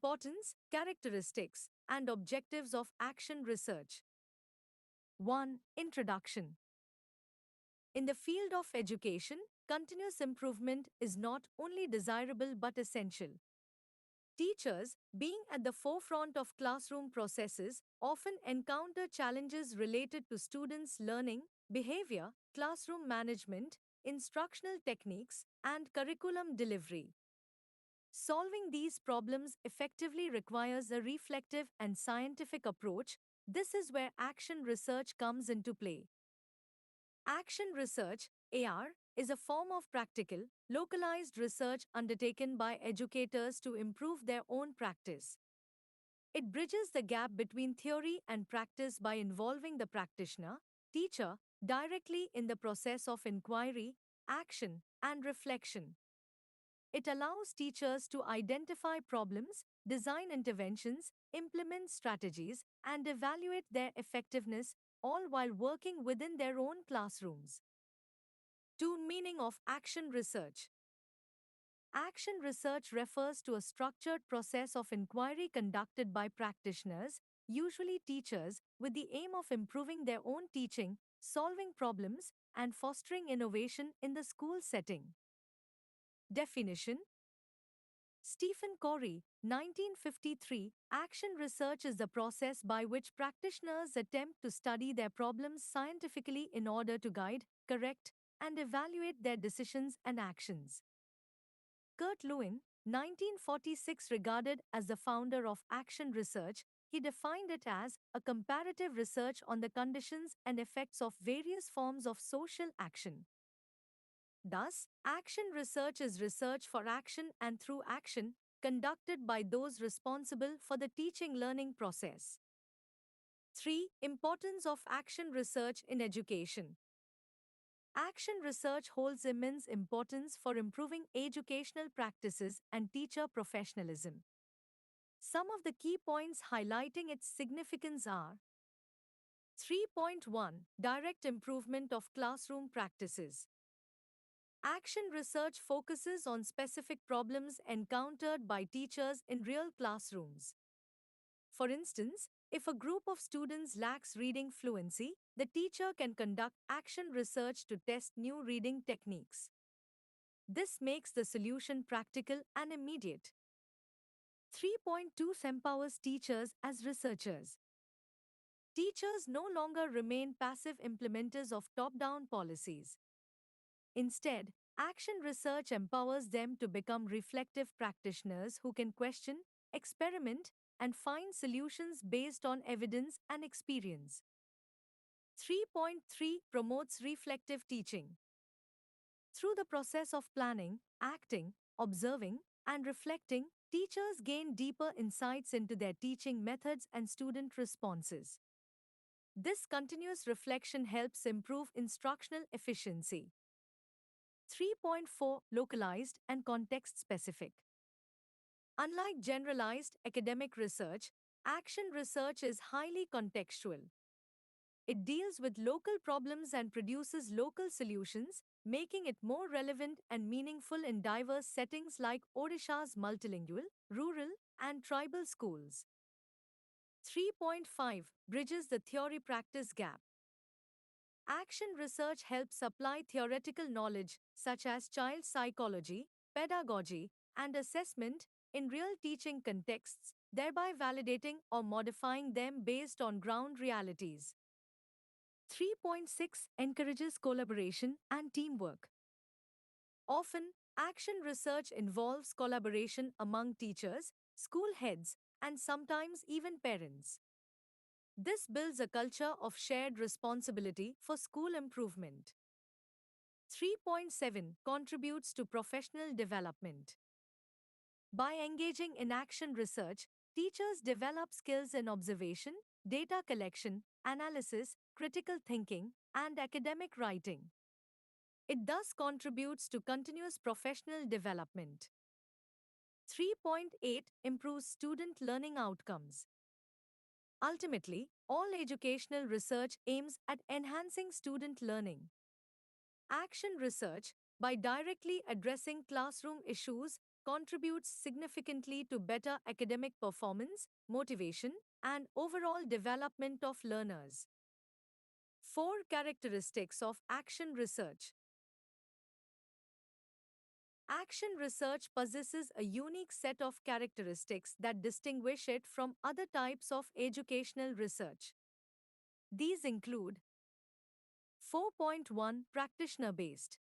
Importance, characteristics, and objectives of action research. 1. Introduction. In the field of education, continuous improvement is not only desirable but essential. Teachers, being at the forefront of classroom processes, often encounter challenges related to students' learning, behavior, classroom management, instructional techniques, and curriculum delivery. Solving these problems effectively requires a reflective and scientific approach. This is where action research comes into play. Action research, AR, is a form of practical, localized research undertaken by educators to improve their own practice. It bridges the gap between theory and practice by involving the practitioner, teacher, directly in the process of inquiry, action, and reflection. It allows teachers to identify problems, design interventions, implement strategies, and evaluate their effectiveness, all while working within their own classrooms. 2. Meaning of action research. Action research refers to a structured process of inquiry conducted by practitioners, usually teachers, with the aim of improving their own teaching, solving problems, and fostering innovation in the school setting. Definition. Stephen Corey, 1953, action research is the process by which practitioners attempt to study their problems scientifically in order to guide, correct, and evaluate their decisions and actions. Kurt Lewin, 1946, regarded as the founder of action research, he defined it as a comparative research on the conditions and effects of various forms of social action. Thus, action research is research for action and through action, conducted by those responsible for the teaching-learning process. 3. Importance of action research in education. Action research holds immense importance for improving educational practices and teacher professionalism. Some of the key points highlighting its significance are: 3.1 Direct improvement of classroom practices. Action research focuses on specific problems encountered by teachers in real classrooms. For instance, if a group of students lacks reading fluency, the teacher can conduct action research to test new reading techniques. This makes the solution practical and immediate. 3.2 Empowers teachers as researchers. Teachers no longer remain passive implementers of top-down policies. Instead, action research empowers them to become reflective practitioners who can question, experiment, and find solutions based on evidence and experience. 3.3 Promotes reflective teaching. Through the process of planning, acting, observing, and reflecting, teachers gain deeper insights into their teaching methods and student responses. This continuous reflection helps improve instructional efficiency. 3.4 Localized and context-specific. Unlike generalized academic research, action research is highly contextual. It deals with local problems and produces local solutions, making it more relevant and meaningful in diverse settings like Odisha's multilingual, rural, and tribal schools. 3.5 Bridges the theory-practice gap. Action research helps apply theoretical knowledge, such as child psychology, pedagogy, and assessment, in real teaching contexts, thereby validating or modifying them based on ground realities. 3.6 Encourages collaboration and teamwork. Often, action research involves collaboration among teachers, school heads, and sometimes even parents. This builds a culture of shared responsibility for school improvement. 3.7 Contributes to professional development. By engaging in action research, teachers develop skills in observation, data collection, analysis, critical thinking, and academic writing. It thus contributes to continuous professional development. 3.8 Improves student learning outcomes. Ultimately, all educational research aims at enhancing student learning. Action research, by directly addressing classroom issues, contributes significantly to better academic performance, motivation, and overall development of learners. 4 characteristics of action research. Action research possesses a unique set of characteristics that distinguish it from other types of educational research. These include 4.1 Practitioner based.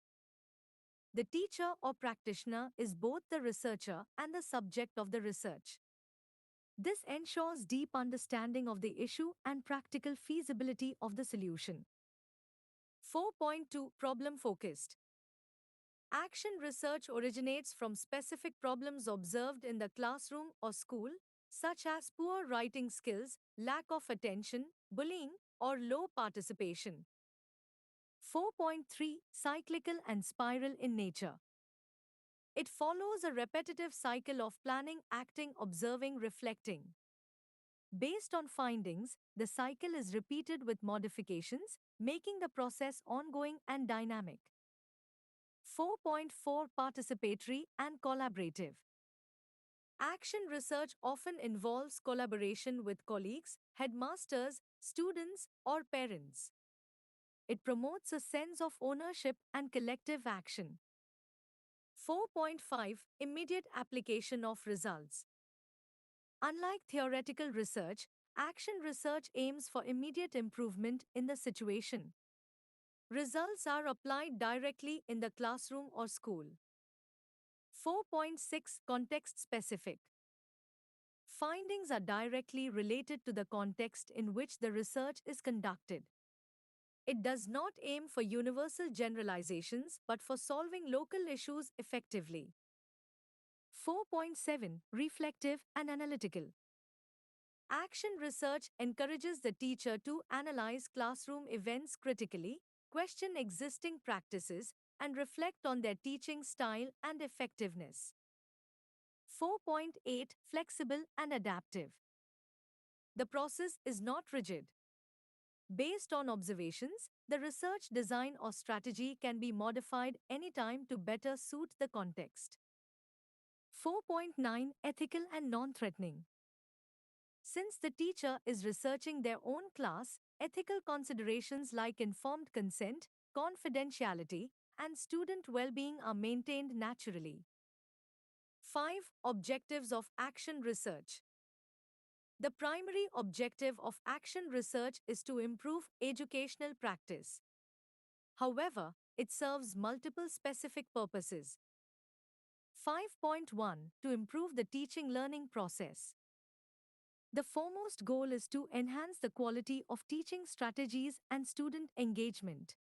The teacher or practitioner is both the researcher and the subject of the research. This ensures deep understanding of the issue and practical feasibility of the solution. 4.2 Problem focused. Action research originates from specific problems observed in the classroom or school, such as poor writing skills, lack of attention, bullying, or low participation. 4.3 Cyclical and spiral in nature. It follows a repetitive cycle of planning, acting, observing, reflecting. Based on findings, the cycle is repeated with modifications, making the process ongoing and dynamic. 4.4 Participatory and collaborative. Action research often involves collaboration with colleagues, headmasters, students, or parents. It promotes a sense of ownership and collective action. 4.5 Immediate application of results. Unlike theoretical research, action research aims for immediate improvement in the situation. Results are applied directly in the classroom or school. 4.6 Context specific. Findings are directly related to the context in which the research is conducted. It does not aim for universal generalizations but for solving local issues effectively. 4.7 Reflective and analytical. Action research encourages the teacher to analyze classroom events critically, question existing practices, and reflect on their teaching style and effectiveness. 4.8 Flexible and adaptive. The process is not rigid. Based on observations, the research design or strategy can be modified anytime to better suit the context. 4.9 Ethical and non-threatening. Since the teacher is researching their own class, ethical considerations like informed consent, confidentiality, and student well-being are maintained naturally. 5 Objectives of action research. The primary objective of action research is to improve educational practice. However, it serves multiple specific purposes. 5.1 To improve the teaching learning process. The foremost goal is to enhance the quality of teaching strategies and student engagement.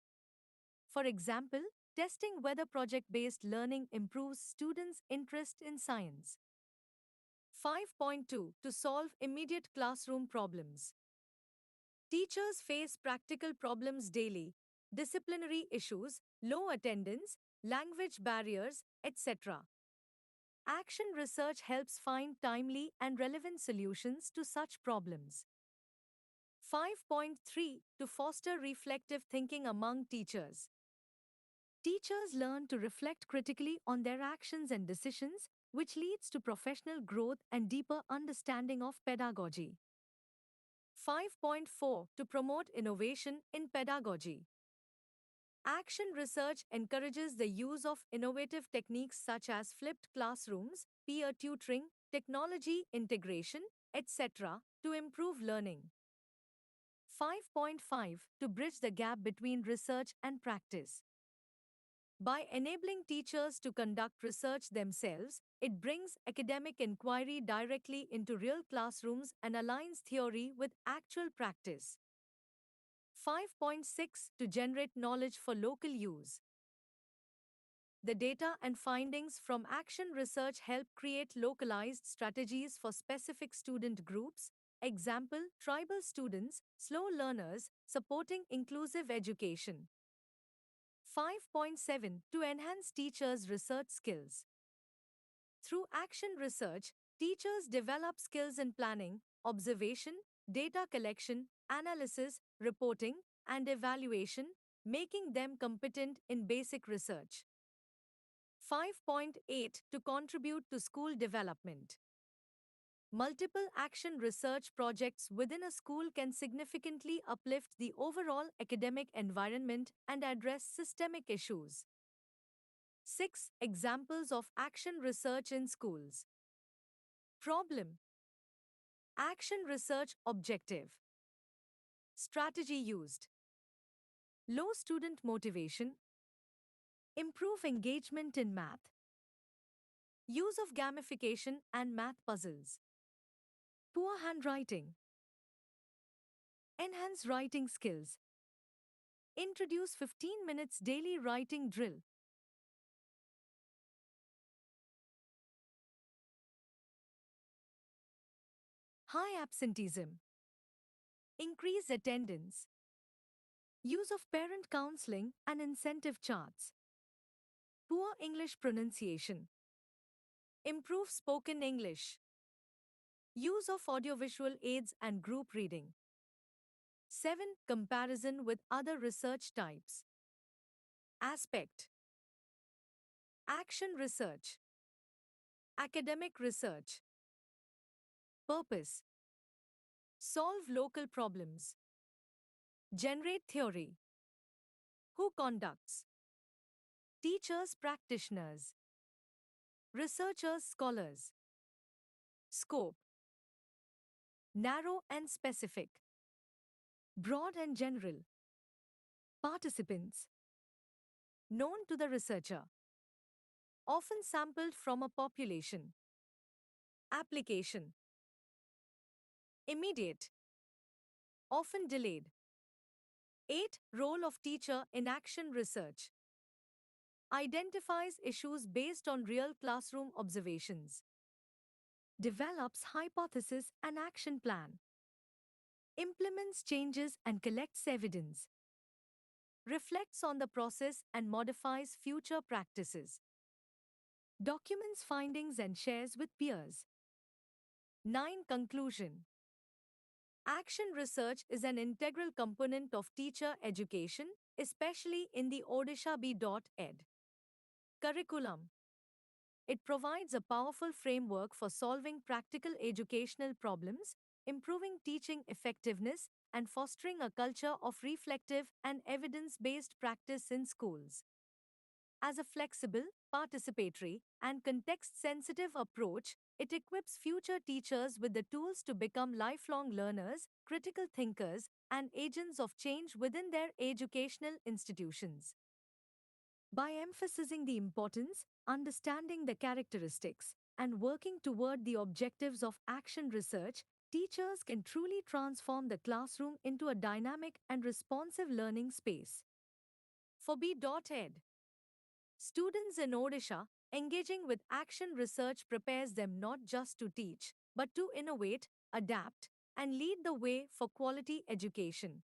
For example, testing whether project-based learning improves students' interest in science. 5.2 To solve immediate classroom problems. Teachers face practical problems daily: disciplinary issues, low attendance, language barriers, etc. Action research helps find timely and relevant solutions to such problems. 5.3 To foster reflective thinking among teachers. Teachers learn to reflect critically on their actions and decisions, which leads to professional growth and deeper understanding of pedagogy. 5.4 To promote innovation in pedagogy. Action research encourages the use of innovative techniques such as flipped classrooms, peer tutoring, technology integration, etc., to improve learning. 5.5 To bridge the gap between research and practice. By enabling teachers to conduct research themselves, it brings academic inquiry directly into real classrooms and aligns theory with actual practice. 5.6 To generate knowledge for local use. The data and findings from action research help create localized strategies for specific student groups, example, tribal students, slow learners, supporting inclusive education. 5.7 To enhance teachers' research skills. Through action research, teachers develop skills in planning, observation, data collection, analysis, reporting, and evaluation, making them competent in basic research. 5.8 To contribute to school development. Multiple action research projects within a school can significantly uplift the overall academic environment and address systemic issues. 6. Examples of action research in schools. Problem. Action research objective. Strategy used. Low student motivation. Improve engagement in math. Use of gamification and math puzzles. Poor handwriting. Enhance writing skills. Introduce 15 minutes daily writing drill. High absenteeism. Increased attendance. Use of parent counseling and incentive charts. Poor English pronunciation. Improve spoken English. Use of audiovisual aids and group reading. 7. Comparison with other research types. Aspect. Action research. Academic research. Purpose. Solve local problems. Generate theory. Who conducts? Teachers, practitioners. Researchers, scholars. Scope. Narrow and specific. Broad and general. Participants. Known to the researcher. Often sampled from a population. Application. Immediate. Often delayed. 8. Role of teacher in action research. Identifies issues based on real classroom observations. Develops hypothesis and action plan. Implements changes and collects evidence. Reflects on the process and modifies future practices. Documents findings and shares with peers. 9. Conclusion. Action research is an integral component of teacher education, especially in the Odisha B.Ed curriculum. It provides a powerful framework for solving practical educational problems, improving teaching effectiveness, and fostering a culture of reflective and evidence-based practice in schools. As a flexible, participatory, and context-sensitive approach, it equips future teachers with the tools to become lifelong learners, critical thinkers, and agents of change within their educational institutions. By emphasizing the importance, understanding the characteristics, and working toward the objectives of action research, teachers can truly transform the classroom into a dynamic and responsive learning space. For B.Ed, students in Odisha engaging with action research prepares them not just to teach, but to innovate, adapt, and lead the way for quality education.